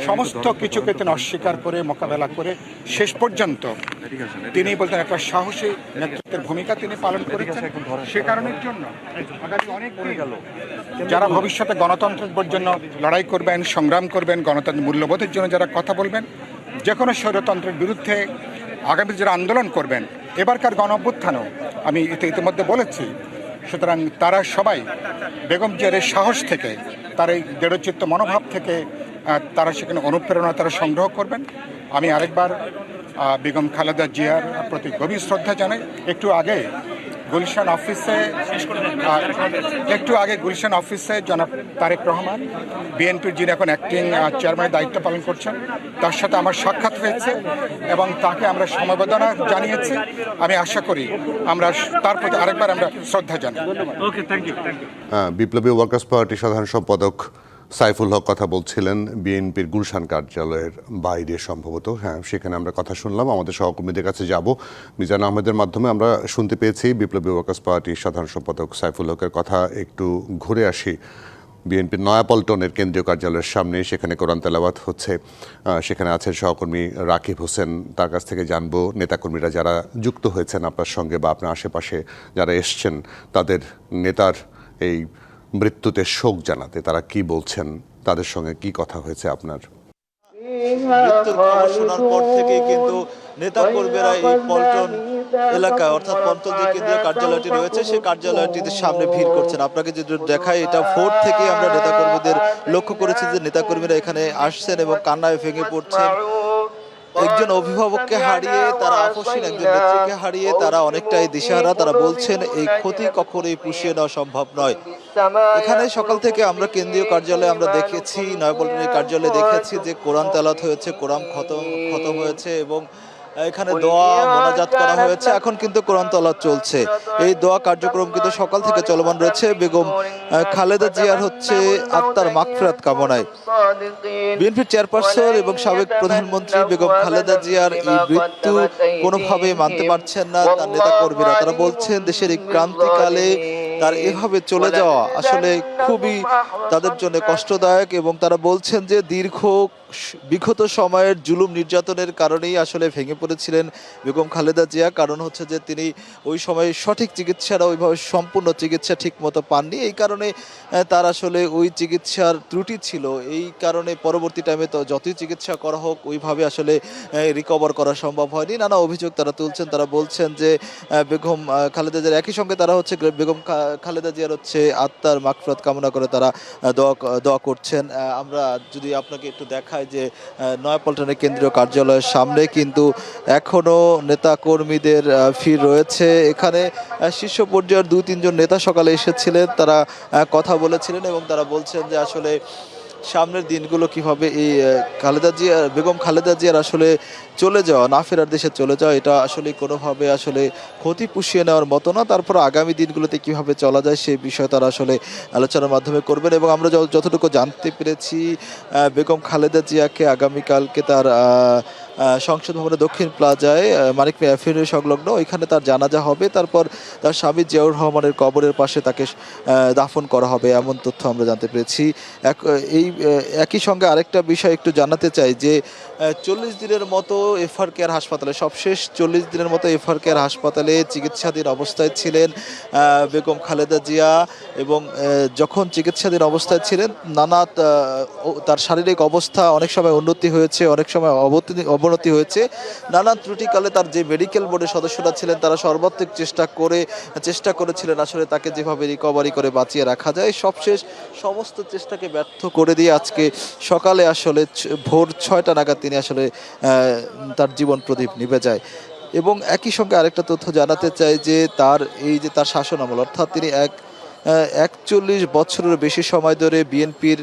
সমস্ত কিছুকে তিনি অস্বীকার করে মোকাবেলা করে শেষ পর্যন্ত তিনি বলতেন একটা সাহসী নেতৃত্বের ভূমিকা তিনি পালন করেছেন। সে কারণের জন্য আগামী অনেক যারা ভবিষ্যতে গণতন্ত্রের জন্য লড়াই করবেন, সংগ্রাম করবেন, গণতন্ত্রের মূল্যবোধের জন্য যারা কথা বলবেন, যে কোনো স্বৈরতন্ত্রের বিরুদ্ধে আগামী যারা আন্দোলন করবেন, এবারকার গণ অভ্যুত্থানও আমি ইতিমধ্যে বলেছি। সুতরাং তারা সবাই বেগম জিয়ার সাহস থেকে, তার এই দৃঢ়চিত্ত মনোভাব থেকে তারা সেখানে অনুপ্রেরণা তারা সংগ্রহ করবেন। আমি আরেকবার বেগম খালেদা জিয়ার প্রতি গভীর শ্রদ্ধা জানাই। একটু আগে গুলশান অফিসে জনাব তারেক রহমান, বিএনপির যিনি এখন অ্যাক্টিং চেয়ারম্যানের দায়িত্ব পালন করছেন, তার সাথে আমার সাক্ষাৎ হয়েছে এবং তাকে আমরা সমবেদনা জানিয়েছি। আমি আশা করি আমরা তার প্রতি আরেকবার আমরা শ্রদ্ধা জানাই। বিপ্লবী ওয়ার্কার্স পার্টি সাধারণ সম্পাদক সাইফুল হক কথা বলছিলেন বিএনপির গুলশান কার্যালয়ের বাইরে সম্ভবত। হ্যাঁ, সেখানে আমরা কথা শুনলাম। আমাদের সহকর্মীদের কাছে যাব। মিজান আহমেদের মাধ্যমে আমরা শুনতে পেয়েছি বিপ্লবী ওয়ার্কার্স পার্টির সাধারণ সম্পাদক সাইফুল হকের কথা। একটু ঘুরে আসি বিএনপির নয়াপল্টনের কেন্দ্রীয় কার্যালয়ের সামনে, সেখানে কোরআন তেলাওয়াত হচ্ছে। সেখানে আছেন সহকর্মী রাকিব হোসেন। তার কাছ থেকে জানবো নেতাকর্মীরা যারা যুক্ত হয়েছেন আপনার সঙ্গে বা আপনার আশেপাশে যারা এসছেন, তাদের নেতার এই মৃত্যুতে শোক জানাতে তারা কি বলছেন, তাদের সঙ্গে কি কথা হয়েছে আপনার? মৃত্যুর খবর শোনার পর থেকেই কিন্তু নেতা কর্মীরা এই পল্টন এলাকায়, অর্থাৎ পল্টন যে কেন্দ্রীয় কার্যালয়টি রয়েছে সেই কার্যালয়টিতে সামনে ভিড় করছেন। আপনাকে যদি দেখায়, এটা ভোর থেকে আমরা নেতাকর্মীদের লক্ষ্য করেছি যে নেতাকর্মীরা এখানে আসছেন এবং কান্নায় ভেঙে পড়ছেন। একজন অভিভাবককে হারিয়ে, তারা আপসহীন একজন নেত্রীকে হারিয়ে তারা অনেকটাই দিশেহারা। তারা বলছেন এই ক্ষতি কখনোই পুষিয়ে নেওয়া সম্ভব নয়। এখানে সকাল থেকে আমরা কেন্দ্রীয় কার্যালয়ে আমরা দেখেছি, নয়াপল্টনের কার্যালয়ে দেখেছি যে কোরআন তেলাওয়াত হয়েছে, কোরআন খতম হয়েছে এবং এখানে দোয়া মোনাজাত করা হয়েছে। এখন কিন্তু কোরআন তেলাওয়াত চলছে। এই দোয়া কার্যক্রম কিন্তু সকাল থেকে চলমান রয়েছে বেগম খালেদা জিয়ার আত্মার মাগফিরাত কামনায়। বিএনপির চেয়ারপারসন এবং সাবেক প্রধানমন্ত্রী বেগম খালেদা জিয়ার এই মৃত্যু কোনোভাবে মানতে পারছেন না তার নেতা কর্মীরা। তারা বলছেন দেশের এই ক্রান্তিকালে তার এভাবে চলে যাওয়া আসলে খুবই তাদের জন্য কষ্টদায়ক এবং তারা বলছেন যে বিগত সময়ের জুলুম নির্যাতনের কারণেই আসলে ভেঙে পড়েছিলেন বেগম খালেদা জিয়া। কারণ যে তিনি ওই সময় সঠিক চিকিৎসাটা, ওইভাবে সম্পূর্ণ চিকিৎসা ঠিক মতো পাননি। এই কারণে তার আসলে ওই চিকিৎসার ত্রুটি ছিল। এই কারণে পরবর্তী টাইমে তো যতই চিকিৎসা করা হোক ওইভাবে আসলে রিকভার করা সম্ভব হয়নি। নানা অভিযোগ তারা তুলছেন। তারা বলছেন যে বেগম খালেদা জিয়ার, একই সঙ্গে তারা বেগম খালেদা জিয়ার আত্মার মাগফিরাত কামনা করে তারা দোয়া করছেন। আমরা যদি আপনাকে একটু দেখাই যে নয়াপল্টনের কেন্দ্রীয় কার্যালয়ের সামনে কিন্তু এখনো নেতা কর্মীদের ভিড় রয়েছে। এখানে শীর্ষ পর্যায়ের 2-3 জন নেতা সকালে এসেছিলেন, তারা কথা বলেছিলেন এবং তারা বলছেন যে আসলে সামনের দিনগুলো কিভাবে এই বেগম খালেদা জিয়ার আসলে চলে যাওয়া, না ফেরার দেশে চলে যাওয়া, এটা আসলে কোনোভাবে আসলে ক্ষতি পুষিয়ে নেওয়ার মতো না। তারপর আগামী দিনগুলোতে কিভাবে চলা যায় সেই বিষয়ে তারা আসলে আলোচনার মাধ্যমে করবেন। এবং আমরা যতটুকু জানতে পেরেছি, বেগম খালেদা জিয়াকে আগামীকালকে তার সংসদ ভবনের দক্ষিণ প্লাজায় মানিক মিয়া অ্যাভিনিউ সংলগ্ন ওইখানে তার জানাজা হবে। তারপর তার স্বামী জিয়াউর রহমানের কবরের পাশে তাকে দাফন করা হবে, এমন তথ্য আমরা জানতে পেরেছি। একই সঙ্গে আরেকটা বিষয় একটু জানাতে চাই যে 40 দিনের মতো এফআর কেয়ার হাসপাতালে, সবশেষ 40 দিনের মতো এফআর কেয়ার হাসপাতালে চিকিৎসাধীন অবস্থায় ছিলেন বেগম খালেদা জিয়া। এবং যখন চিকিৎসাধীন অবস্থায় ছিলেন তার শারীরিক অবস্থা অনেক সময় উন্নতি হয়েছে, অনেক সময় অবনতি হয়েছে। নানান ত্রুটিকালে তার যে মেডিকেল বোর্ডের সদস্যরা ছিলেন তারা সর্বাত্মক চেষ্টা করেছিলেন আসলে তাকে যেভাবে রিকভারি করে বাঁচিয়ে রাখা যায়। সবশেষ সমস্ত চেষ্টাকে ব্যর্থ করে দিয়ে আজকে সকালে আসলে ভোর 6টা নাগাদ তিনি আসলে তার জীবন প্রদীপ নিভে যায়। এবং একই সঙ্গে আরেকটা তথ্য জানাতে চাই যে তার শাসন আমল, অর্থাৎ তিনি 41 বছরের বেশি সময় ধরে বিএনপির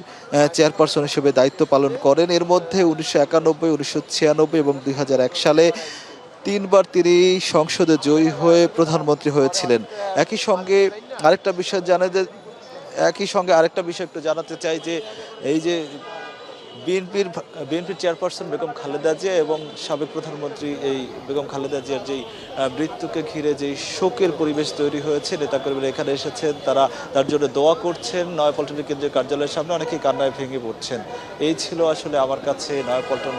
চেয়ারপারসন হিসেবে দায়িত্ব পালন করেন। এর মধ্যে 1991, 1996 এবং 2001 সালে 3 বার তিনি সংসদে জয়ী হয়ে প্রধানমন্ত্রী হয়েছিলেন। একই সঙ্গে আরেকটা বিষয় একটু জানাতে চাই যে এই যে বিএনপির চেয়ারপারসন বেগম খালেদা জিয়া এবং সাবেক প্রধানমন্ত্রী এই বেগম খালেদা জিয়ার যেই মৃত্যুকে ঘিরে যেই শোকের পরিবেশ তৈরি হয়েছে, নেতাকর্মীরা এখানে এসেছেন, তারা তার জন্য দোয়া করছেন। নয়াপল্টনের কেন্দ্রীয় কার্যালয়ের সামনে অনেকেই কান্নায় ভেঙে পড়ছেন। এই ছিল আসলে আমার কাছে নয়াপল্টন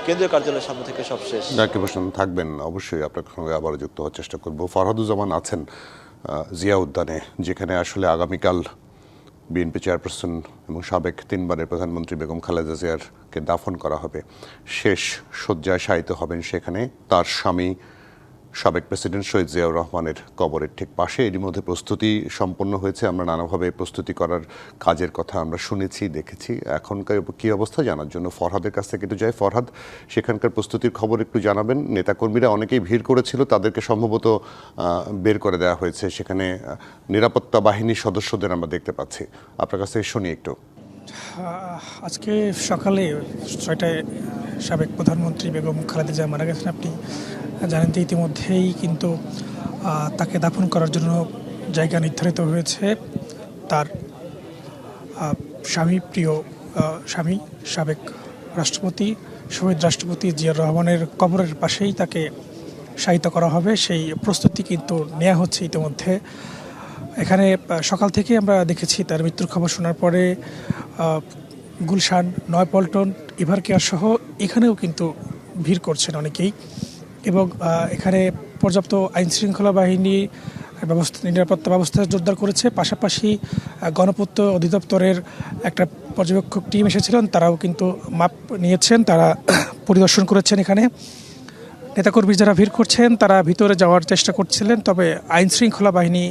কেন্দ্রীয় কার্যালয়ের সামনে থেকে সবশেষ। ডাক্তার হোসেন থাকবেন, অবশ্যই আপনার সঙ্গে আবারও যুক্ত হওয়ার চেষ্টা করব। ফরহাদুজ্জামান আছেন জিয়া উদ্যানে, যেখানে আসলে আগামীকাল বিএনপি চেয়ারপারসন এবং সাবেক 3 বারের প্রধানমন্ত্রী বেগম খালেদা জিয়ারকে দাফন করা হবে। শেষ শয্যায় শায়িত হবেন সেখানে তার স্বামী সাবেক প্রেসিডেন্ট শহীদ জিয়াউর রহমানের কবরের ঠিক পাশে। এরই মধ্যে প্রস্তুতি সম্পন্ন হয়েছে, আমরা নানাভাবে প্রস্তুতি করার কাজের কথা আমরা শুনেছি, দেখেছি। এখনকার কী অবস্থা জানার জন্য ফরহাদের কাছ থেকে একটু যাই। ফরহাদ, সেখানকার প্রস্তুতির খবর একটু জানাবেন। নেতাকর্মীরা অনেকেই ভিড় করেছিল, তাদেরকে সম্ভবত বের করে দেওয়া হয়েছে। সেখানে নিরাপত্তা বাহিনীর সদস্যদের আমরা দেখতে পাচ্ছি। আপনার কাছ থেকে শুনি একটু। আজকে সকালে 6টায় সাবেক প্রধানমন্ত্রী বেগম খালেদা জিয়া মারা গেছেন। আপনি জানেন যে ইতিমধ্যেই কিন্তু তাকে দাফন করার জন্য জায়গা নির্ধারিত হয়েছে। তার স্বামী সাবেক রাষ্ট্রপতি শহীদ রাষ্ট্রপতি জিয়াউর রহমানের কবরের পাশেই তাকে শায়িত করা হবে। সেই প্রস্তুতি কিন্তু নেওয়া হচ্ছে ইতিমধ্যে। এখানে সকাল থেকে আমরা দেখেছি তার মৃত্যুর খবর শোনার পরে গুলশান, নয়াপল্টন, এভারকেয়ার সহ এখানেও কিন্তু ভিড় করছেন অনেকেই। এবং এখানে পর্যাপ্ত আইনশৃঙ্খলা বাহিনী নিরাপত্তা ব্যবস্থা জোরদার করেছে। পাশাপাশি গণপূর্ত অধিদপ্তরের একটা পর্যবেক্ষক টিম এসেছিলেন, তারাও কিন্তু মাপ নিয়েছেন, তারা পরিদর্শন করেছেন। এখানে নেতাকর্মী যারা ভিড় করছেন তারা ভিতরে যাওয়ার চেষ্টা করছিলেন, তবে আইনশৃঙ্খলা বাহিনী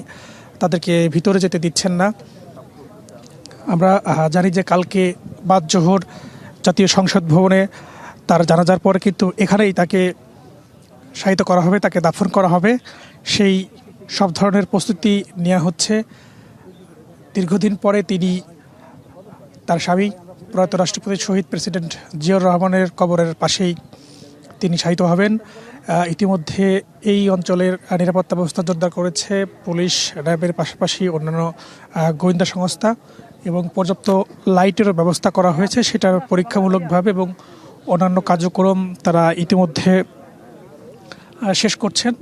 তাদেরকে ভিতরে যেতে দিচ্ছেন না। আমরা জানি যে কালকে বাদ জোহর জাতীয় সংসদ ভবনে তার জানাজার পরে কিন্তু এখানেই তাকে শায়িত করা হবে, তাকে দাফন করা হবে। সেই সব ধরনের প্রস্তুতি নেওয়া হচ্ছে। দীর্ঘদিন পরে তিনি তার স্বামী প্রয়াত রাষ্ট্রপতি শহীদ প্রেসিডেন্ট জিয়াউর রহমানের কবরের পাশেই তিনি শায়িত হবেন। ইতিমধ্যে এই অঞ্চলের নিরাপত্তা ব্যবস্থা জোরদার করেছে পুলিশ, র্যাবের পাশাপাশি অন্যান্য গোয়েন্দা সংস্থা, এবং পর্যাপ্ত লাইটেরও ব্যবস্থা করা হয়েছে সেটার পরীক্ষামূলকভাবে, এবং অন্যান্য কার্যক্রম তারা ইতিমধ্যে শেষ করছেন।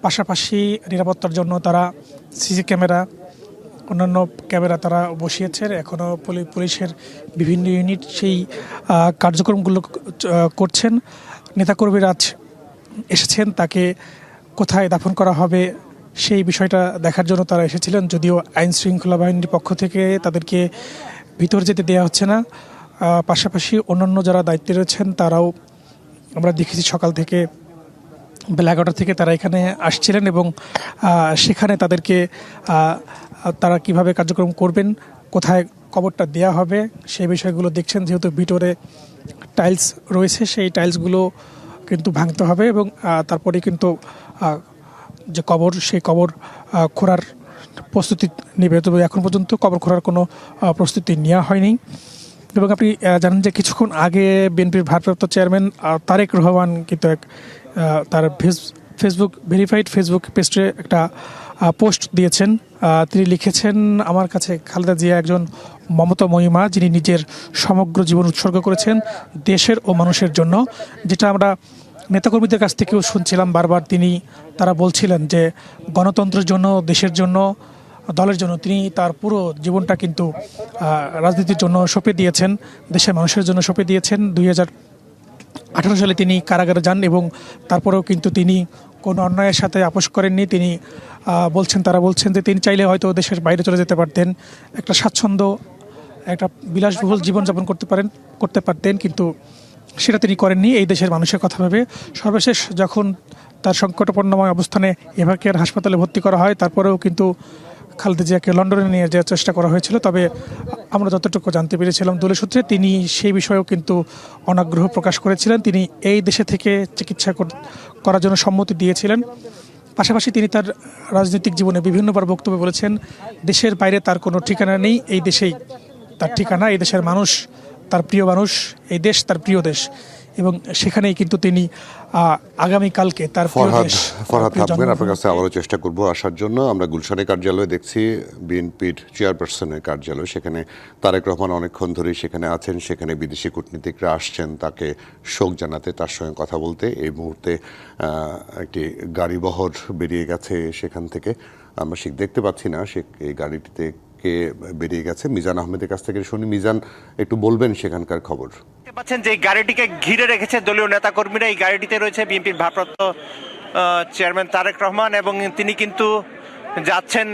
পাশাপাশি নিরাপত্তার জন্য তারা সিসি ক্যামেরা, অন্যান্য ক্যামেরা তারা বসিয়েছে। এখনও পুলিশের বিভিন্ন ইউনিট সেই কার্যক্রমগুলো করছেন। নেতাকর্মীরা এসেছেন, তাকে কোথায় দাফন করা হবে সেই বিষয়টা দেখার জন্য তারা এসেছিলেন, যদিও আইন শৃঙ্খলা বাহিনীর পক্ষ থেকে তাদেরকে ভিতর যেতে দেওয়া হচ্ছে না। পাশাপাশি অন্যান্য যারা দায়িত্বে রয়েছেন তারাও আমরা দেখেছি সকাল থেকে বেলা 11টা থেকে তারা এখানে আসছিলেন, এবং সেখানে তাদেরকে তারা কিভাবে কার্যক্রম করবেন, কোথায় কবরটা দেওয়া হবে সেই বিষয়গুলো দেখছেন। যেহেতু ভিতরে টাইলস রয়েছে, সেই টাইলসগুলো কিন্তু ভাঙতে হবে, এবং তারপরে কিন্তু যে কবর, সেই কবর খোঁড়ার প্রস্তুতি নেবে। তবে এখন পর্যন্ত কবর খোঁড়ার কোনো প্রস্তুতি নেওয়া হয়নি। এবং আপনি জানেন যে কিছুক্ষণ আগে বিএনপির ভারপ্রাপ্ত চেয়ারম্যান তারেক রহমান কিন্তু তার ফেসবুক ভেরিফাইড ফেসবুক পেজে একটা পোস্ট দিয়েছেন। তিনি লিখেছেন, আমার কাছে খালেদা জিয়া একজন মমতা মহিমা, যিনি নিজের সমগ্র জীবন উৎসর্গ করেছেন দেশের ও মানুষের জন্য। যেটা আমরা নেতাকর্মীদের কাছ থেকেও শুনছিলাম বারবার, তারা বলছিলেন যে গণতন্ত্রের জন্য, দেশের জন্য, দলের জন্য তিনি তার পুরো জীবনটা কিন্তু রাজনীতির জন্য সঁপে দিয়েছেন, দেশের মানুষের জন্য সঁপে দিয়েছেন। 2018 সালে তিনি কারাগারে যান, এবং তারপরেও কিন্তু তিনি কোনো অন্যায়ের সাথে আপোষ করেননি। তিনি তারা বলছেন যে তিনি চাইলে হয়তো দেশের বাইরে চলে যেতে পারতেন, একটা স্বাচ্ছন্দ্য, একটা বিলাসবহুল জীবনযাপন করতে পারতেন, কিন্তু সেটা তিনি করেননি এই দেশের মানুষের কথা ভেবে। সর্বশেষ যখন তার সংকটাপন্নময় অবস্থানে এভারকেয়ার হাসপাতালে ভর্তি করা হয়, তারপরেও কিন্তু খালেদা জিয়াকে লন্ডনে নিয়ে যাওয়ার চেষ্টা করা হয়েছিল। তবে আমরা যতটুকু জানতে পেরেছিলাম দলীয় সূত্রে, তিনি সেই বিষয়েও কিন্তু অনাগ্রহ প্রকাশ করেছিলেন। তিনি এই দেশে থেকে চিকিৎসা করার জন্য সম্মতি দিয়েছিলেন। পাশাপাশি তিনি তার রাজনৈতিক জীবনে বিভিন্নবার বক্তব্য বলেছেন, দেশের বাইরে তার কোনো ঠিকানা নেই, এই দেশেই তার ঠিকানা, এই দেশের মানুষ তার প্রিয় মানুষ, এই দেশ তার প্রিয় দেশ। এবং সেখানেই কিন্তু তিনি আগামীকালকে তার প্রিয় দেশ, ফরহাদ প্রিয় থাকবেন, আপনার জন্মভূমি- কাছে আবারও চেষ্টা করব আসার জন্য। আমরা গুলশানের কার্যালয়ে দেখছি বিএনপির চেয়ারপারসনের কার্যালয়, সেখানে তারেক রহমান অনেকক্ষণ ধরেই সেখানে আছেন। সেখানে বিদেশি কূটনীতিকরা আসছেন তাকে শোক জানাতে, তার সঙ্গে কথা বলতে। এই মুহূর্তে একটি গাড়িবহর বেরিয়ে গেছে সেখান থেকে, আমরা ঠিক দেখতে পাচ্ছি না সে এই গাড়িটিতে কে বেরিয়ে গেছে। মিজান আহমেদের কাছ থেকে শুনি। মিজান, একটু বলবেন সেখানকার খবর। দেখতে পাচ্ছেন যে গাড়িটিকে ঘিরে রেখেছে দলীয় নেতাকর্মীরা। এই গাড়িটিতে রয়েছে বিএনপির ভারপ্রাপ্ত চেয়ারম্যান তারেক রহমান এবং তিনি কিন্তু যাচ্ছেন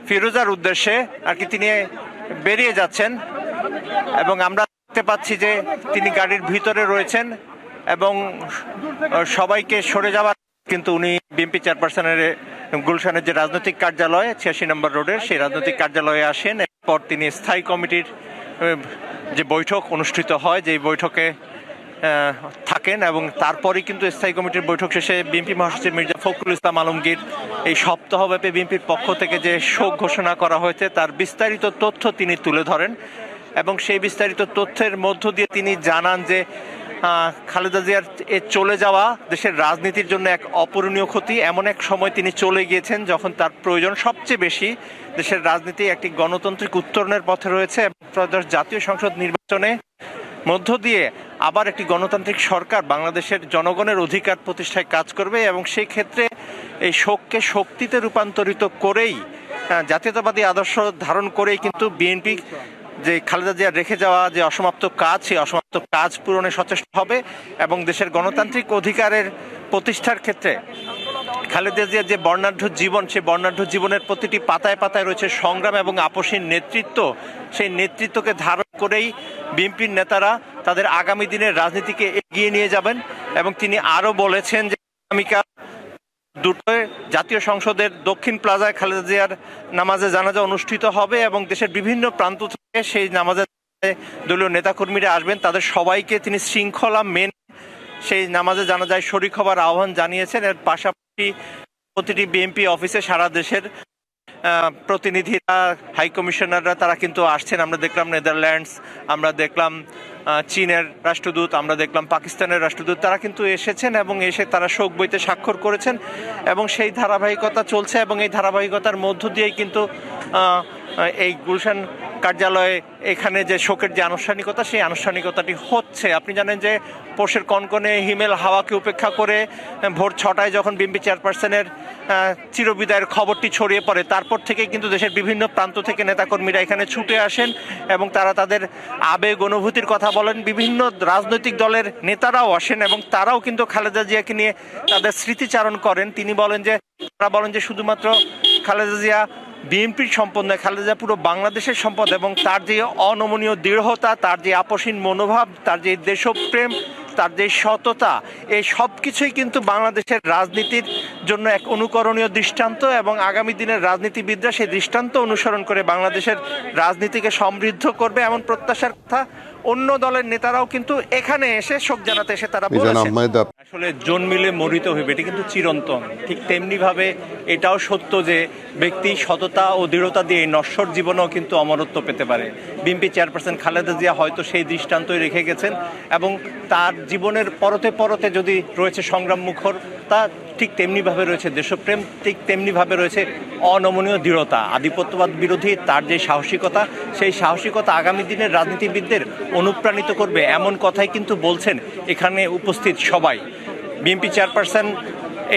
ফিরোজার উদ্দেশ্যে, আর কি তিনি বেরিয়ে যাচ্ছেন এবং আমরা দেখতে পাচ্ছি যে তিনি গাড়ির ভিতরে রয়েছেন এবং সবাইকে সরে যাওয়ার কিন্তু উনি বিএনপি চেয়ারপারসনের গুলশানের যে রাজনৈতিক কার্যালয় 86 নম্বর রোডের সেই রাজনৈতিক কার্যালয়ে আসেন। এরপর তিনি স্থায়ী কমিটির যে বৈঠক অনুষ্ঠিত হয়, যে বৈঠকে থাকেন এবং তারপরে কিন্তু স্থায়ী কমিটির বৈঠক শেষে বিএনপি মহাসচিব মির্জা ফখরুল ইসলাম আলমগীর এই সপ্তাহব্যাপী বিএনপির পক্ষ থেকে যে শোক ঘোষণা করা হয়েছে তার বিস্তারিত তথ্য তিনি তুলে ধরেন এবং সেই বিস্তারিত তথ্যের মধ্য দিয়ে তিনি জানান যে খালেদা জিয়ার চলে যাওয়া দেশের রাজনীতির জন্য এক অপূরণীয় ক্ষতি। এমন এক সময় তিনি চলে গিয়েছেন যখন তার প্রয়োজন সবচেয়ে বেশি। দেশের রাজনীতি একটি গণতান্ত্রিক উত্তরণের পথে রয়েছে এবং ত্রয়োদশ জাতীয় সংসদ নির্বাচনে মধ্য দিয়ে আবার একটি গণতান্ত্রিক সরকার বাংলাদেশের জনগণের অধিকার প্রতিষ্ঠায় কাজ করবে এবং সেই ক্ষেত্রে এই শোককে শক্তিতে রূপান্তরিত করেই জাতীয়তাবাদী আদর্শ ধারণ করেই কিন্তু বিএনপি যে খালেদা জিয়ার রেখে যাওয়া যে অসমাপ্ত কাজ, সেই অসমাপ্ত কাজ পূরণে সচেষ্ট হবে এবং দেশের গণতান্ত্রিক অধিকারের প্রতিষ্ঠার ক্ষেত্রে খালেদা জিয়ার যে বর্ণাঢ্য জীবন, সেই বর্ণাঢ্য জীবনের প্রতিটি পাতায় পাতায় রয়েছে সংগ্রাম এবং আপসীর নেতৃত্ব। সেই নেতৃত্বকে ধারণ করেই বিএনপির নেতারা তাদের আগামী দিনের রাজনীতিকে এগিয়ে নিয়ে যাবেন এবং তিনি আরও বলেছেন যে আগামীকাল দুটোয় জাতীয় সংসদের দক্ষিণ প্লাজায় খালেদা জিয়ার নামাজে জানাজা অনুষ্ঠিত হবে এবং দেশের বিভিন্ন প্রান্ত থেকে সেই নামাজে দলীয় নেতাকর্মীরা আসবেন। তাদের সবাইকে তিনি শৃঙ্খলা মেনে সেই নামাজে জানাজায় শরীক হবার আহ্বান জানিয়েছেন। এর পাশাপাশি প্রতিটি বিএনপি অফিসে সারা দেশের প্রতিনিধিরা, হাই কমিশনাররা তারা কিন্তু আসছেন। আমরা দেখলাম নেদারল্যান্ডস, আমরা দেখলাম চীনের রাষ্ট্রদূত, আমরা দেখলাম পাকিস্তানের রাষ্ট্রদূত, তারা কিন্তু এসেছেন এবং এসে তারা শোক বইতে স্বাক্ষর করেছেন এবং সেই ধারাবাহিকতা চলছে এবং এই ধারাবাহিকতার মধ্য দিয়েই কিন্তু এই গুলশান কার্যালয়ে এখানে যে শোকের যে আনুষ্ঠানিকতা, সেই আনুষ্ঠানিকতাটি হচ্ছে। আপনি জানেন যে পরশের কনকনে হিমেল হাওয়াকে উপেক্ষা করে ভোর 6টায় যখন বিএনপি চেয়ারপারসনের চিরবিদায়ের খবরটি ছড়িয়ে পড়ে, তারপর থেকে কিন্তু দেশের বিভিন্ন প্রান্ত থেকে নেতাকর্মীরা এখানে ছুটে আসেন এবং তারা তাদের আবেগ অনুভূতির কথা বলেন। বিভিন্ন রাজনৈতিক দলের নেতারাও আসেন এবং তারাও কিন্তু খালেদা জিয়াকে নিয়ে তাদের স্মৃতিচারণ করেন। তারা বলেন যে শুধুমাত্র খালেদা জিয়া বিএনপির সম্পদ নয়, খালেদা জিয়া পুরো বাংলাদেশের সম্পদ এবং তার যে অনমনীয় দৃঢ়তা, তার যে আপসীন মনোভাব, তার যে দেশপ্রেম, তার যে সততা, এই সব কিছুই কিন্তু বাংলাদেশের রাজনীতির জন্য এক অনুকরণীয় দৃষ্টান্ত এবং আগামী দিনের রাজনীতিবিদরা সেই দৃষ্টান্ত অনুসরণ করে বাংলাদেশের রাজনীতিকে সমৃদ্ধ করবে এমন প্রত্যাশার কথা অন্য দলের নেতারাও কিন্তু এখানে এসে শোক জানাতে এসে তারা বলেছেন। আসলে জন্মিলে মরিতে হইবে, এটি কিন্তু চিরন্তন। ঠিক তেমনি ভাবে এটাও সত্য যে ব্যক্তি সততা ও দৃঢ়তা দিয়ে নশ্বর জীবনেও কিন্তু অমরত্ব পেতে পারে। বিএনপি চেয়ারপারসন খালেদা জিয়া হয়তো সেই দৃষ্টান্তই রেখে গেছেন এবং তার জীবনের পরতে পরতে যদি রয়েছে সংগ্রাম মুখর, তা ঠিক তেমনিভাবে রয়েছে দেশপ্রেম, ঠিক তেমনিভাবে রয়েছে অনমনীয় দৃঢ়তা। আধিপত্যবাদ বিরোধী তার যে সাহসিকতা, সেই সাহসিকতা আগামী দিনের রাজনীতিবিদদের অনুপ্রাণিত করবে এমন কথাই কিন্তু বলছেন এখানে উপস্থিত সবাই। বিএনপি চেয়ারপারসন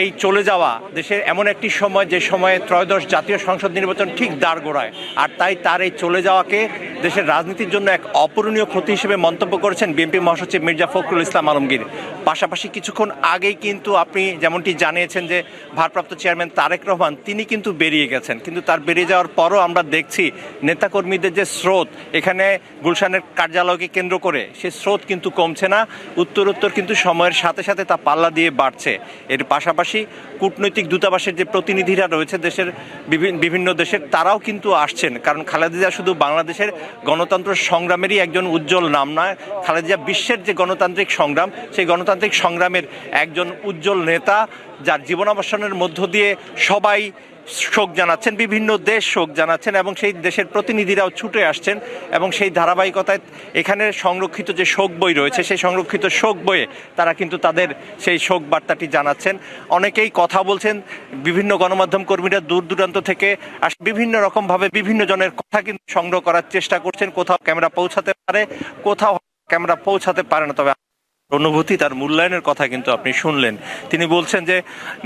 এই চলে যাওয়া দেশের এমন একটি সময়, যে সময়ে ত্রয়োদশ জাতীয় সংসদ নির্বাচন ঠিক দাঁড়গোড়ায়, আর তাই তার এই চলে যাওয়াকে দেশের রাজনীতির জন্য এক অপূরণীয় ক্ষতি হিসেবে মন্তব্য করেছেন বিএনপি মহাসচিব মির্জা ফখরুল ইসলাম আলমগীর। পাশাপাশি কিছুক্ষণ আগেই কিন্তু আপনি যেমনটি জানিয়েছেন যে ভারপ্রাপ্ত চেয়ারম্যান তারেক রহমান তিনি কিন্তু বেরিয়ে গেছেন, কিন্তু তার বেরিয়ে যাওয়ার পরও আমরা দেখছি নেতাকর্মীদের যে স্রোত এখানে গুলশানের কার্যালয়কে কেন্দ্র করে, সে স্রোত কিন্তু কমছে না, উত্তরোত্তর কিন্তু সময়ের সাথে সাথে তা পাল্লা দিয়ে বাড়ছে। এর পাশাপাশি কূটনৈতিক দূতাবাসের যে প্রতিনিধিরা রয়েছে দেশের বিভিন্ন দেশের, তারাও কিন্তু আসছেন, কারণ খালেদা জিয়া শুধু বাংলাদেশের গণতন্ত্র সংগ্রামেরই একজন উজ্জ্বল নাম নয়, খালেদা জিয়া বিশ্বের যে গণতান্ত্রিক সংগ্রাম, সেই গণতান্ত্রিক সংগ্রামের একজন উজ্জ্বল নেতা, যার জীবনাবসানের মধ্য দিয়ে সবাই শোক জানাচ্ছেন, বিভিন্ন দেশ শোক জানাচ্ছেন এবং সেই দেশের প্রতিনিধিরাও ছুটে আসছেন এবং সেই ধারাবাহিকতায় এখানে সংরক্ষিত যে শোক বই রয়েছে সেই সংরক্ষিত শোক বইয়ে তারা কিন্তু তাদের সেই শোক বার্তাটি জানাচ্ছেন। অনেকেই কথা বলছেন, বিভিন্ন গণমাধ্যম কর্মীরা দূর দূরান্ত থেকে বিভিন্ন রকমভাবে বিভিন্ন জনের কথা কিন্তু সংগ্রহ করার চেষ্টা করছেন। কোথাও ক্যামেরা পৌঁছাতে পারে, কোথাও ক্যামেরা পৌঁছাতে পারে না, তবে অনুভূতি তার মূল্যায়নের কথা কিন্তু আপনি শুনলেন। তিনি বলছেন যে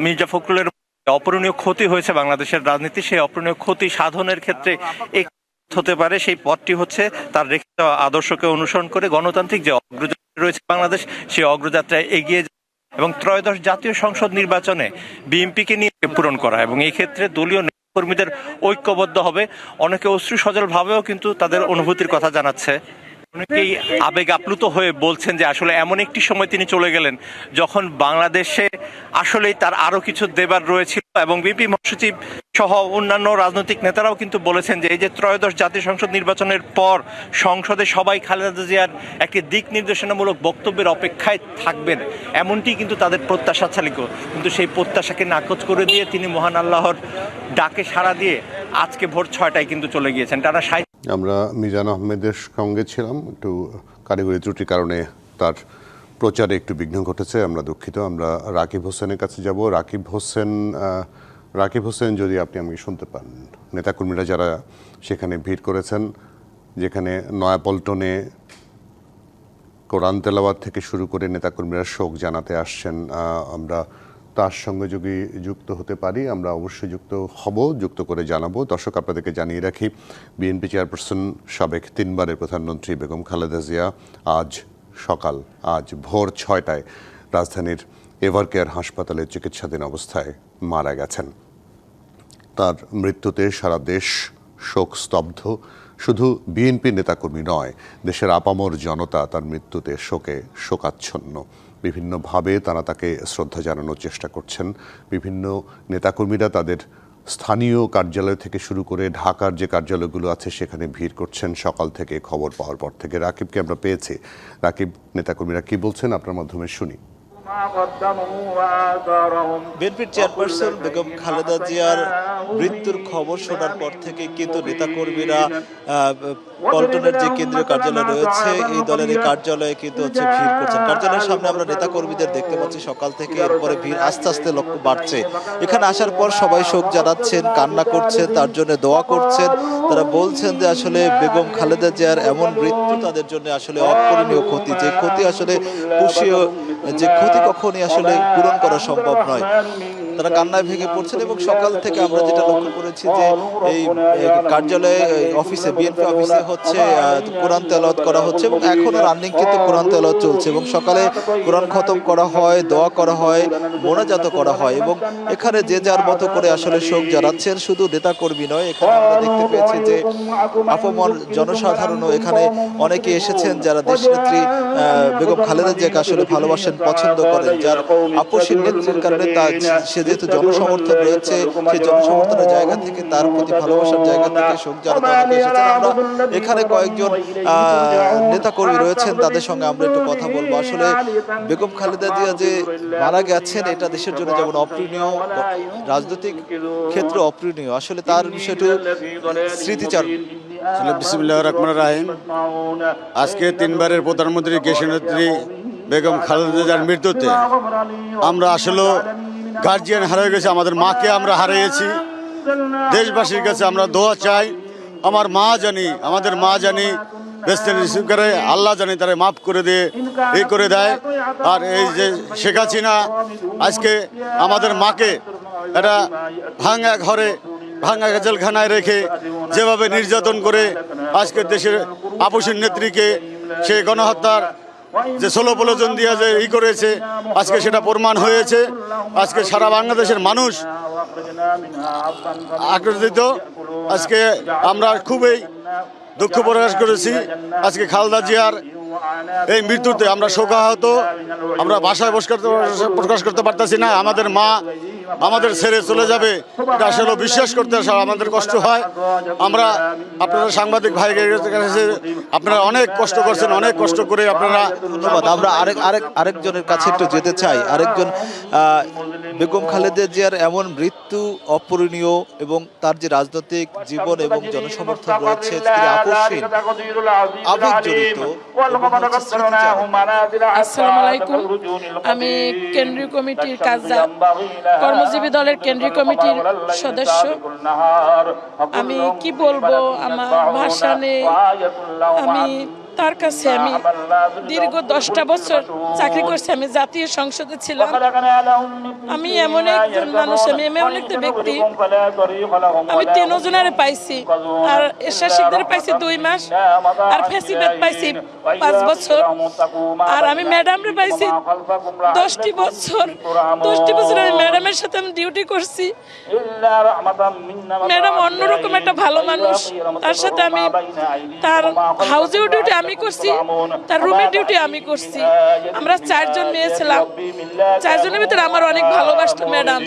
মির্জা ফখরুলের অপূরণীয় ক্ষতি হয়েছে বাংলাদেশের রাজনীতি, সেই অপূরণীয় ক্ষতি সাধনের ক্ষেত্রে এক হতে পারে সেই পথটি হচ্ছে তার রেখে দেওয়া আদর্শকে অনুসরণ করে গণতান্ত্রিক যে অগ্রযাত্রা রয়েছে বাংলাদেশ, সেই অগ্রযাত্রায় এগিয়ে এবং ত্রয়োদশ জাতীয় সংসদ নির্বাচনে বিএনপিকে নিয়ে পূরণ করা এবং এই ক্ষেত্রে দলীয় কর্মীদের ঐক্যবদ্ধ হবে। অনেকে অশ্রু সজল ভাবেও কিন্তু তাদের অনুভূতির কথা জানাচ্ছে। অনেকেই আবেগ আপ্লুত হয়ে বলছেন যে আসলে এমন একটি সময় তিনি চলে গেলেন যখন বাংলাদেশে আসলেই তার আরো কিছু দেবার রয়েছিল এবং বিএনপি মহাসচিব সহ অন্যান্য রাজনৈতিক নেতারাও কিন্তু বলেছেন যে এই যে ত্রয়োদশ জাতীয় সংসদ নির্বাচনের পর সংসদে সবাই খালেদা জিয়ার একটি দিক নির্দেশনামূলক বক্তব্যের অপেক্ষায় থাকবেন, এমনটি কিন্তু তাদের প্রত্যাশা ছিল। কিন্তু সেই প্রত্যাশাকে নাকচ করে দিয়ে তিনি মহান আল্লাহর ডাকে সাড়া দিয়ে আজকে ভোর 6টায় কিন্তু চলে গিয়েছেন। টানা আমরা মিজান আহমেদের সঙ্গে ছিলাম, একটু কারিগরি ত্রুটির কারণে তার প্রচারে একটু বিঘ্ন ঘটেছে, আমরা দুঃখিত। আমরা রাকিব হোসেনের কাছে যাব। রাকিব হোসেন যদি আপনি আমাকে শুনতে পান, নেতাকর্মীরা যারা সেখানে ভিড় করেছেন, যেখানে নয়াপল্টনে কোরআন তেলাওয়াত থেকে শুরু করে নেতাকর্মীরা শোক জানাতে আসছেন, আমরা তার সঙ্গে যদি যুক্ত হতে পারি আমরা অবশ্যই যুক্ত করে জানাবো। দর্শক, আপনাদেরকে জানিয়ে রাখি, বিএনপি চেয়ারপারসন সাবেক 3বারের প্রধানমন্ত্রী বেগম খালেদা জিয়া আজ ভোর 6টায় রাজধানীর এভারকেয়ার হাসপাতালে চিকিৎসাধীন অবস্থায় মারা গেছেন। তার মৃত্যুতে সারা দেশ শোক স্তব্ধ। শুধু বিএনপি নেতাকর্মী নয়, দেশের আপামর জনতা তার মৃত্যুতে শোকাচ্ছন্ন। বিভিন্নভাবে তারা তাকে শ্রদ্ধা জানানোর চেষ্টা করছেন। বিভিন্ন নেতাকর্মীরা তাদের স্থানীয় কার্যালয় থেকে শুরু করে ঢাকার যে কার্যালয়গুলো আছে সেখানে ভিড় করছেন সকাল থেকে, খবর পাওয়ার পর থেকে। রাকিবকে আমরা পেয়েছি। রাকিব, নেতাকর্মীরা কি বলছেন আপনার মাধ্যমে শুনি। বিএনপির চেয়ারপারসন বেগম খালেদা জিয়ার মৃত্যুর খবর শোনার পর থেকে কিন্তু নেতাকর্মীরা পল্টনের যে কেন্দ্রীয় কার্যালয় রয়েছে এই দলের এই কার্যালয়ে কিন্তু ভিড় করছেন। কার্যালয়ের সামনে আমরা নেতাকর্মীদের দেখতে পাচ্ছি সকাল থেকে, এরপরে ভিড় আস্তে আস্তে লক্ষ্য বাড়ছে। এখানে আসার পর সবাই শোক জানাচ্ছেন, কান্না করছেন, তার জন্য দোয়া করছেন। তারা বলছেন যে আসলে বেগম খালেদা জিয়ার এমন মৃত্যু তাদের জন্য আসলে অপূরণীয় ক্ষতি, যে ক্ষতি আসলে যে ক্ষতি কখনই আসলে পূরণ করা সম্ভব নয়। তারা কান্নায় ভেঙে পড়ছেন এবং সকাল থেকে আমরা যেটা লক্ষ্য করেছি যে এই কার্যালয়ে অফিসে, বিএনপি অফিসে কোরআন তেলাওয়াত করা হচ্ছে এবং এখনো রানিং কিন্তু কোরআন তেলাওয়াত চলছে এবং সকালে কোরআন খতম করা হয়, দোয়া করা হয়, মোনাজাত করা হয় এবং এখানে যে যার মতো করে আসলে শোক জানাচ্ছেন। শুধু নেতাকর্মী নয়, এখানে আমরা দেখতে পেয়েছি যে আপামর জনসাধারণও এখানে অনেকে এসেছেন যারা দেশনেত্রী বেগম খালেদা জিয়াকে আসলে ভালোবাসেন, পছন্দ করেন, যার আপসীর নেত্রীর কারণে সে যেহেতু জনসমর্থন রয়েছে, সেই জনসমর্থনের জায়গা থেকে, তার প্রতি ভালোবাসার জায়গা থেকে শোক জানাতে অনেকে এসেছেন। আমরা এখানে কয়েকজন নেতাকর্মী রয়েছেন, তাদের সঙ্গে আমরা একটু কথা বলবো। আসলে বেগম খালেদা জিয়া যে মারা গেছেন এটা দেশের জন্য যেমন অপ্রণীয়, রাজনৈতিক ক্ষেত্রে অপ্রণীয়, আসলে তার বিষয়টি স্মৃতিচার। বিসমিল্লাহির রহমানির রহিম। আজকে 3বারের প্রধানমন্ত্রী দেশনেত্রী বেগম খালেদা জিয়ার মৃত্যুতে আমরা আসলে গার্জিয়ান হারিয়ে গেছি, আমাদের মাকে আমরা হারিয়েছি। দেশবাসীর কাছে আমরা দোয়া চাই, আমাদের মা জানি বেস্ট রিসিভ করে, আল্লাহ জানি তারা মাফ করে দিয়ে এই করে দেয়। আর এই যে শেখ হাসিনা আজকে আমাদের মাকে একটা ভাঙা জেলখানায় রেখে যেভাবে নির্যাতন করে আজকে দেশের আপসীর নেত্রীকে সে গণহত্যার যে 16 জন দিয়ে যে করেছে, আজকে সেটা প্রমাণ হয়েছে। আজকে সারা বাংলাদেশের মানুষ আক্রোশিত। আজকে আমরা খুবই দুঃখ প্রকাশ করেছি। আজকে খালেদা জিয়ার এই মৃত্যুতে আমরা শোকাহত, আমরা ভাষায় প্রকাশ করতে পারতেছি না। আমাদের মা আমাদের ছেড়ে চলে যাবে, এটা আসলে বিশ্বাস করতে আমাদের কষ্ট হয়। আমরা আপনারা সাংবাদিক ভাইদের কাছে আপনারা অনেক কষ্ট করছেন, অনেক কষ্ট করে আপনারা। ধন্যবাদ। আমরা আরেকজনের কাছে একটু যেতে চাই। আরেকজন বেগম খালেদা জিয়ার এমন মৃত্যু অপূরণীয় এবং তার যে রাজনৈতিক জীবন এবং জনসমর্থন রয়েছে, তিনি আপসহীন, আবেগজড়িত এবং হচ্ছে স্মৃতিচারক। আসসালামু আলাইকুম। আমি কেন্দ্রীয় কমিটির কর্মজীবী দলের কেন্দ্রীয় কমিটির সদস্য। আমি কি বলবো, আমার ভাষা নেই। আমি তার কাছে আমি দীর্ঘ 10টা বছর চাকরি করছি। আমি জাতীয় সংসদে ছিলাম। আমি এমন একজন মানুষ, আমি এমন একটা ব্যক্তি, আমি 3 জনের পাইছি, আর এরশাদ পাইছি 2 মাস, আর ফেসিবাদ পাইছি 5 বছর, আর আমি ম্যাডামরে পাইছি 10টি বছর। 10টি বছর আমি ম্যাডামের সাথে আমি ডিউটি করছি। ম্যাডাম অন্যরকম একটা ভালো মানুষ। তার সাথে আমি তার হাউসেও ডিউটি আমি করছি, তার রুমের ডিউটি আমি করছি। আমরা 4 জন মেয়ে ছিলাম। 4 জনের ভিতরে আমার অনেক ভালোবাসতো ম্যাডাম।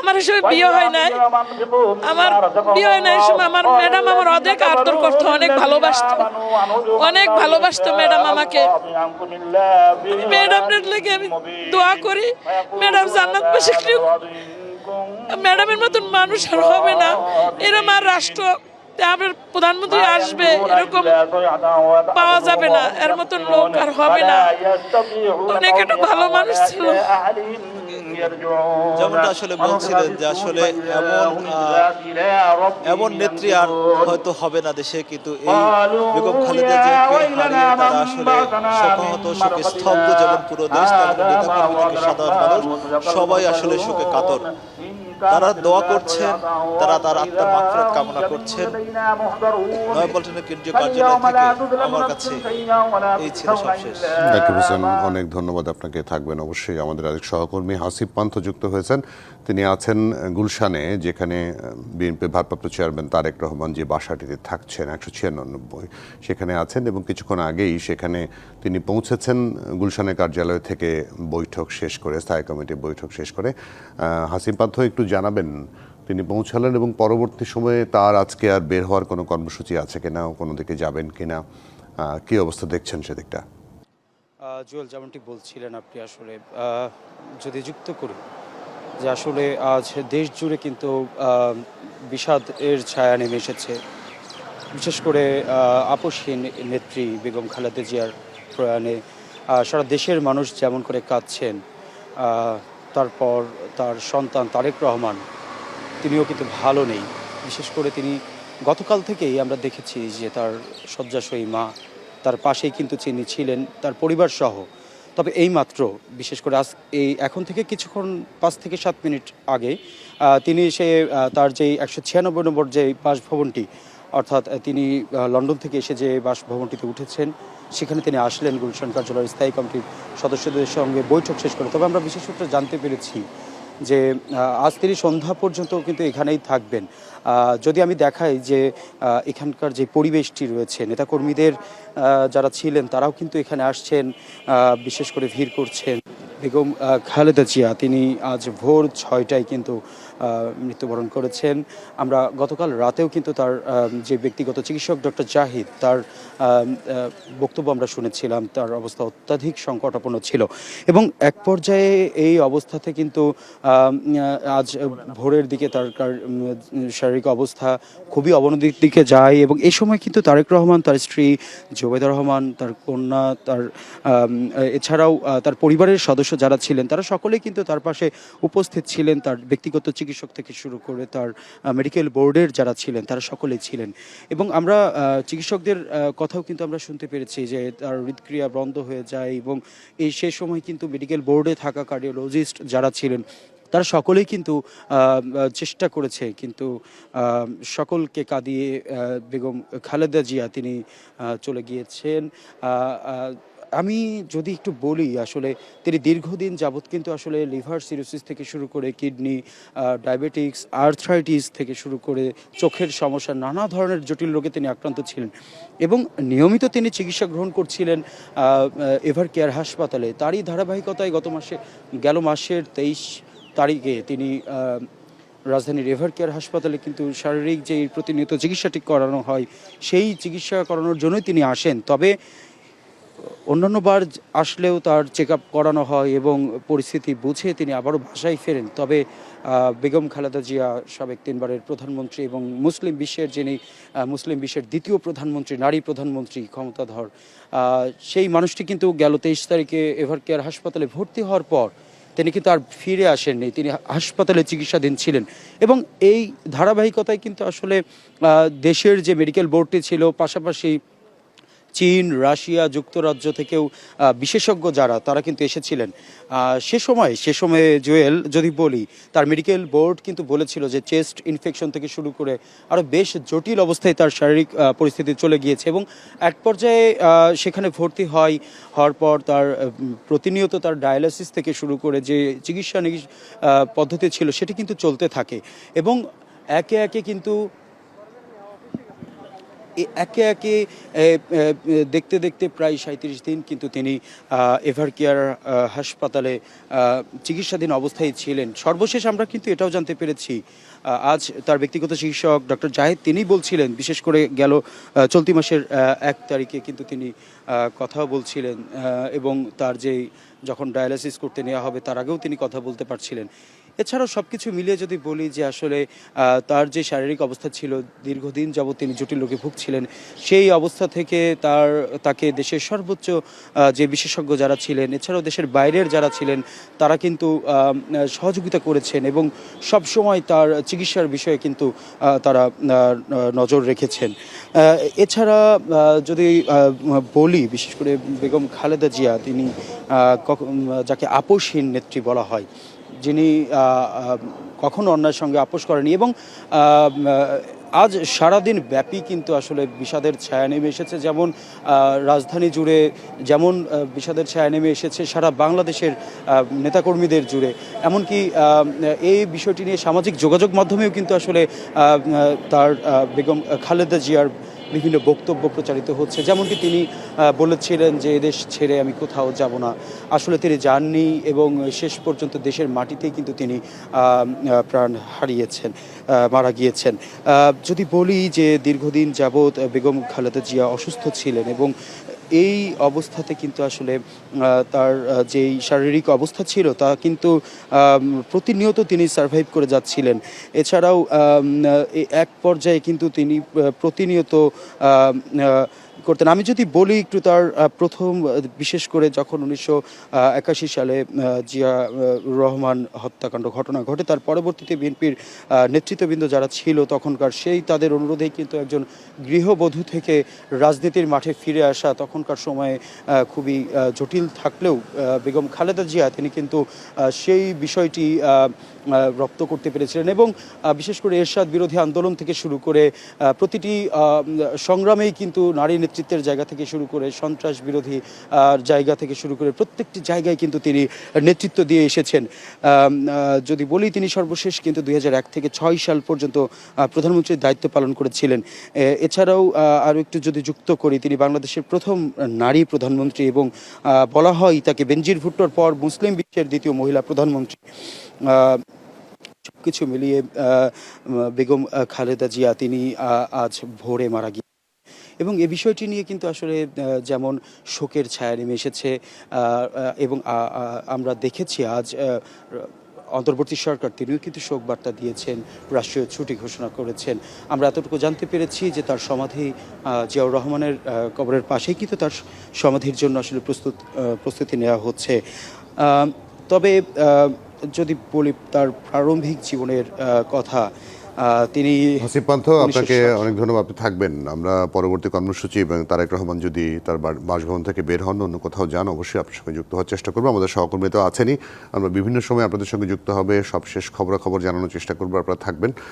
আমার সময় বিয়ে হয় নাই, সময় আমার ম্যাডাম আমার অনেক আদর করতো, অনেক ভালোবাসতো ম্যাডাম আমাকে। ম্যাডামের লেগে আমি দোয়া করি, ম্যাডাম জান্নাতবাসী। ম্যাডামের মতন মানুষ আর হবে না, এরকম আর রাষ্ট্র আপনার প্রধানমন্ত্রী আসবে এরকম পাওয়া যাবে না, এর মতন লোক আর হবে না। অনেক একটা ভালো মানুষ ছিল। যেমনটা আসলে বলছিলেন যে আসলে এমন নেত্রী আর হয়তো হবে না দেশে, কিন্তু এই বেগম খালেদা জিয়াকে হারিয়ে তারা আসলে শোকাহত, শোকে স্তব্ধ। যেমন পুরো দেশ, তেমন নেতাকর্মী থেকে সাধারণ মানুষ সবাই আসলে শোকে কাতর। তারা দোয়া করছেন, তারা তার আত্মার মাগফিরাত কামনা করছেন। নয়াপল্টনের কেন্দ্রীয় কার্যালয় থেকে আমার কাছে এই ছিল সবশেষ। জাকির হোসেন, অনেক ধন্যবাদ আপনাকে। থাকবেন অবশ্যই। আমাদের আরেক সহকর্মী হাসিব পান্থ যুক্ত হয়েছেন। তিনি আছেন গুলশানে, যেখানে বিএনপি ভারপ্রাপ্ত চেয়ারম্যান তারেক রহমান যে বাসাটিতে থাকছেন 196, সেখানে আছেন এবং কিছুক্ষণ আগেই সেখানে তিনি পৌঁছেছেন গুলশানের কার্যালয় থেকে বৈঠক শেষ করে, স্থায়ী কমিটির বৈঠক শেষ করে। হাসিব পান্থ, একটু জানাবেন তিনি পৌঁছালেন এবং পরবর্তী সময়ে তার আজকে আর বের হওয়ার কোনো কর্মসূচি আছে কিনা, কোনো দিকে যাবেন কিনা, কী অবস্থা দেখছেন সেদিকটা? জুয়েল, যেমনটি বলছিলেন আপনি, আসলে যদি যুক্ত করি যে আসলে আজ দেশ জুড়ে কিন্তু বিষাদ এর ছায়া নেমে এসেছে। বিশেষ করে আপসহীন নেত্রী বেগম খালেদা জিয়ার প্রয়াণে সারা দেশের মানুষ যেমন করে কাঁদছেন, তারপর তার সন্তান তারেক রহমান তিনিও কিন্তু ভালো নেই। বিশেষ করে তিনি গতকাল থেকেই আমরা দেখেছি যে তার শয্যাশয়ী মা, তার পাশেই কিন্তু তিনি ছিলেন তার পরিবার সহ। তবে এইমাত্র, বিশেষ করে এখন থেকে কিছুক্ষণ 5 থেকে 7 মিনিট আগে তিনি তার যেই 196 নম্বর যে বাসভবনটি, অর্থাৎ তিনি লন্ডন থেকে এসে যে বাসভবনটিতে উঠেছেন, সেখানে তিনি আসলেন গুলশান কার্যালয়ের স্থায়ী কমিটির সদস্যদের সঙ্গে বৈঠক শেষ করে। তবে আমরা বিশেষ সূত্রে জানতে পেরেছি যে আজ তিনি সন্ধ্যা পর্যন্ত কিন্তু এখানেই থাকবেন। যদি আমি দেখাই যে এখানকার যে পরিবেশটি রয়েছে, নেতাকর্মীদের যারা ছিলেন তারাও কিন্তু এখানে আসছেন, বিশেষ করে ভিড় করছেন। বেগম খালেদা জিয়া তিনি আজ ভোর 6টায় কিন্তু মৃত্যুবরণ করেছেন। আমরা গতকাল রাতেও কিন্তু তার যে ব্যক্তিগত চিকিৎসক ডক্টর জাহিদ, তার বক্তব্য আমরা শুনেছিলাম। তার অবস্থা অত্যাধিক সংকটাপন্ন ছিল এবং এক পর্যায়ে এই অবস্থাতে কিন্তু আজ ভোরের দিকে তার শারীরিক অবস্থা খুবই অবনতির দিকে যায় এবং এই সময় কিন্তু তারেক রহমান, তার স্ত্রী জোবেদা রহমান, তার কন্যা, তার এছাড়াও তার পরিবারের সদস্য যারা ছিলেন তারা সকলেই কিন্তু তার পাশে উপস্থিত ছিলেন। তার ব্যক্তিগত চিকিৎসক থেকে শুরু করে তার মেডিকেল বোর্ডের যারা ছিলেন তারা সকলেই ছিলেন এবং আমরা চিকিৎসকদের কথাও কিন্তু আমরা শুনতে পেরেছি যে তার হৃদক্রিয়া বন্ধ হয়ে যায় এবং সেই সময় কিন্তু মেডিকেল বোর্ডে থাকা কার্ডিওলজিস্ট যারা ছিলেন তারা সকলেই কিন্তু চেষ্টা করেছে, কিন্তু সকলকে কাঁদিয়ে বেগম খালেদা জিয়া তিনি চলে গিয়েছেন। আমি যদি একটু বলি, আসলে তিনি দীর্ঘদিন যাবৎ কিন্তু আসলে লিভার সিরোসিস থেকে শুরু করে কিডনি, ডায়াবেটিক্স, আর্থ্রাইটিস থেকে শুরু করে চোখের সমস্যা, নানা ধরনের জটিল রোগে তিনি আক্রান্ত ছিলেন এবং নিয়মিত তিনি চিকিৎসা গ্রহণ করছিলেন এভার কেয়ার হাসপাতালে। তারই ধারাবাহিকতায় গেল মাসের 23 তারিখে তিনি রাজধানীর এভার কেয়ার হাসপাতালে কিন্তু শারীরিক যে প্রতিনিয়ত চিকিৎসাটি করানো হয় সেই চিকিৎসা করানোর জন্যই তিনি আসেন। তবে অন্যান্যবার আসলেও তার চেক আপ করানো হয় এবং পরিস্থিতি বুঝে তিনি আবারও বাসায় ফেরেন। তবে বেগম খালেদা জিয়া সাবেক 3বারের প্রধানমন্ত্রী এবং মুসলিম বিশ্বের দ্বিতীয় প্রধানমন্ত্রী, নারী প্রধানমন্ত্রী, ক্ষমতাধর সেই মানুষটি কিন্তু গেল 23 তারিখে এভার কেয়ার হাসপাতালে ভর্তি হওয়ার পর তিনি কিন্তু আর ফিরে আসেননি, তিনি হাসপাতালে চিকিৎসাধীন ছিলেন। এবং এই ধারাবাহিকতায় কিন্তু আসলে দেশের যে মেডিকেল বোর্ডটি ছিল, পাশাপাশি চীন, রাশিয়া, যুক্তরাজ্য থেকেও বিশেষজ্ঞ যারা তারা কিন্তু এসেছিলেন। সে সময়ে জুয়েল যদি বলি, তার মেডিকেল বোর্ড কিন্তু বলেছিল যে চেস্ট ইনফেকশন থেকে শুরু করে আরও বেশ জটিল অবস্থায় তার শারীরিক পরিস্থিতি চলে গিয়েছে এবং এক পর্যায়ে সেখানে ভর্তি হওয়ার পর তার প্রতিনিয়ত তার ডায়ালিসিস থেকে শুরু করে যে চিকিৎসা পদ্ধতি ছিল সেটি কিন্তু চলতে থাকে এবং একে একে দেখতে দেখতে প্রায় 37 দিন কিন্তু তিনি এভার কেয়ার হাসপাতালে চিকিৎসাধীন অবস্থায় ছিলেন। সর্বশেষ আমরা কিন্তু এটাও জানতে পেরেছি, আজ তার ব্যক্তিগত চিকিৎসক ডক্টর জাহেদ তিনি বলছিলেন, বিশেষ করে গেল চলতি মাসের 1 তারিখে কিন্তু তিনি কথাও বলছিলেন এবং তার যখন ডায়ালিসিস করতে নেওয়া হবে তার আগেও তিনি কথা বলতে পারছিলেন। এছাড়াও সব কিছু মিলিয়ে যদি বলি যে আসলে তার যে শারীরিক অবস্থা ছিল, দীর্ঘদিন যাবৎ তিনি জটিল রোগে ভুগছিলেন, সেই অবস্থা থেকে তাকে দেশের সর্বোচ্চ যে বিশেষজ্ঞ যারা ছিলেন, এছাড়াও দেশের বাইরের যারা ছিলেন তারা কিন্তু সহযোগিতা করেছেন এবং সবসময় তার চিকিৎসার বিষয়ে কিন্তু তারা নজর রেখেছেন। এছাড়া যদি বলি, বিশেষ করে বেগম খালেদা জিয়া, তিনি যাকে আপোষহীন নেত্রী বলা হয়, যিনি কখনো অন্যায়ের সঙ্গে আপোষ করেনি এবং আজ সারাদিন ব্যাপী কিন্তু আসলে বিষাদের ছায়া নেমে এসেছে। যেমন রাজধানী জুড়ে যেমন বিষাদের ছায়া নেমে এসেছে সারা বাংলাদেশের নেতাকর্মীদের জুড়ে, এমনকি এই বিষয়টি নিয়ে সামাজিক যোগাযোগ মাধ্যমেও কিন্তু আসলে তার বেগম খালেদা জিয়ার বিভিন্ন বক্তব্য প্রচারিত হচ্ছে। যেমনটি তিনি বলেছিলেন যে এদেশ ছেড়ে আমি কোথাও যাব না, আসলে তিনি যাননি এবং শেষ পর্যন্ত দেশের মাটিতেই কিন্তু তিনি প্রাণ হারিয়েছেন, মারা গিয়েছেন। যদি বলি যে দীর্ঘদিন যাবৎ বেগম খালেদা জিয়া অসুস্থ ছিলেন এবং এই অবস্থাতে কিন্তু আসলে তার যেই শারীরিক অবস্থা ছিল তা কিন্তু প্রতিনিয়ত তিনি সার্ভাইভ করে যাচ্ছিলেন। এছাড়াও এক পর্যায়ে কিন্তু তিনি প্রতিনিয়ত করতেন। আমি যদি বলি একটু তার প্রথম, বিশেষ করে যখন 1981 সালে জিয়া রহমান হত্যাকাণ্ড ঘটনা ঘটে, তার পরবর্তীতে বিএনপির নেতৃত্ববৃন্দ যারা ছিল তখনকার, তাদের অনুরোধেই কিন্তু একজন গৃহবধূ থেকে রাজনীতির মাঠে ফিরে আসা তখনকার সময়ে খুবই জটিল থাকলেও বেগম খালেদা জিয়া তিনি কিন্তু সেই বিষয়টি রপ্ত করতে পেরেছিলেন এবং বিশেষ করে এরশাদ বিরোধী আন্দোলন থেকে শুরু করে প্রতিটি সংগ্রামেই কিন্তু নারী নেতৃত্বের জায়গা থেকে শুরু করে সন্ত্রাস বিরোধী জায়গা থেকে শুরু করে প্রত্যেকটি জায়গায় কিন্তু তিনি নেতৃত্ব দিয়ে এসেছেন। যদি বলি, তিনি সর্বশেষ কিন্তু 2001 থেকে 6 সাল পর্যন্ত প্রধানমন্ত্রীর দায়িত্ব পালন করেছিলেন। এছাড়াও আরও একটু যদি যুক্ত করি, তিনি বাংলাদেশের প্রথম নারী প্রধানমন্ত্রী এবং বলা হয় তাকে বেনজির ভুট্টোর পর মুসলিম বিশ্বের দ্বিতীয় মহিলা প্রধানমন্ত্রী। সবকিছু মিলিয়ে বেগম খালেদা জিয়া তিনি আজ ভোরে মারা গিয়েছেন এবং এই বিষয়টি নিয়ে কিন্তু আসলে যেমন শোকের ছায়া নেমে এসেছে এবং আমরা দেখেছি আজ অন্তর্বর্তী সরকার তিনিও কিন্তু শোক বার্তা দিয়েছেন, রাষ্ট্রীয় ছুটি ঘোষণা করেছেন। আমরা এতটুকু জানতে পেরেছি যে তার সমাধি জিয়াউর রহমানের কবরের পাশেই কিন্তু তার সমাধির জন্য আসলে প্রস্তুতি নেওয়া হচ্ছে। তবে যদি বলি তার প্রারম্ভিক জীবনের কথা, তিনি হাসিব পান্থ, আপনাকে অনেক ধন্যবাদ, আপনি থাকবেন। আমরা পরবর্তী কর্মসূচি এবং তারেক রহমান যদি তার বাসভবন থেকে বের হন, অন্য কোথাও যান, অবশ্যই আপনার সঙ্গে যুক্ত হওয়ার চেষ্টা করবো। আমাদের সহকর্মী তো আছেনই, আমরা বিভিন্ন সময় আপনাদের সঙ্গে যুক্ত হবে, সবশেষ খবরাখবর জানানোর চেষ্টা করবো, আপনারা থাকবেন।